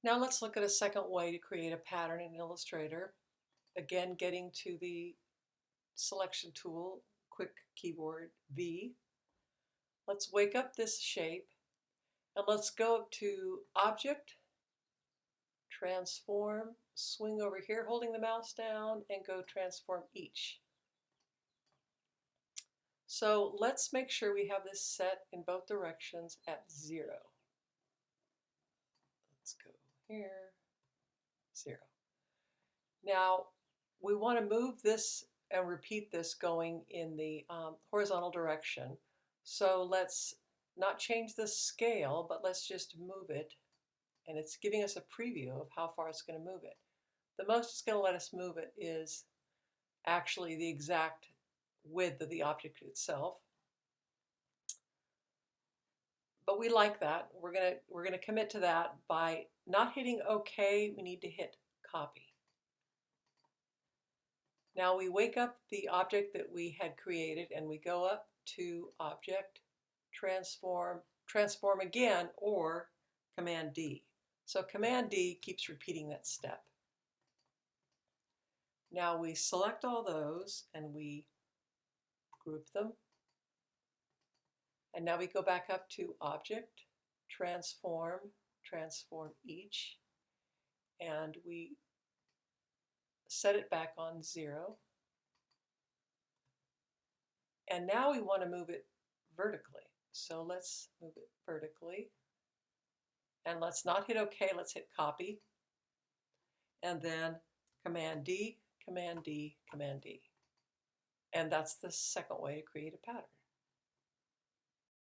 Now let's look at a second way to create a pattern in Illustrator. Again, getting to the selection tool, quick keyboard V. Let's wake up this shape and let's go up to Object, Transform, swing over here holding the mouse down and go Transform Each. So let's make sure we have this set in both directions at 0. Let's go here, 0. Now we want to move this and repeat this going in the horizontal direction. So let's not change the scale, but let's just move it. And it's giving us a preview of how far it's going to move it. The most it's going to let us move it is actually the exact width of the object itself. But we like that. We're going to commit to that by not hitting OK. We need to hit Copy. Now we wake up the object that we had created and we go up to Object, Transform, Transform again, or Command D. So Command D keeps repeating that step. Now we select all those and we group them. And now we go back up to Object, Transform, Transform Each, and we set it back on 0. And now we want to move it vertically. So let's move it vertically. And let's not hit OK, let's hit Copy. And then Command D, Command D, Command D. And that's the second way to create a pattern.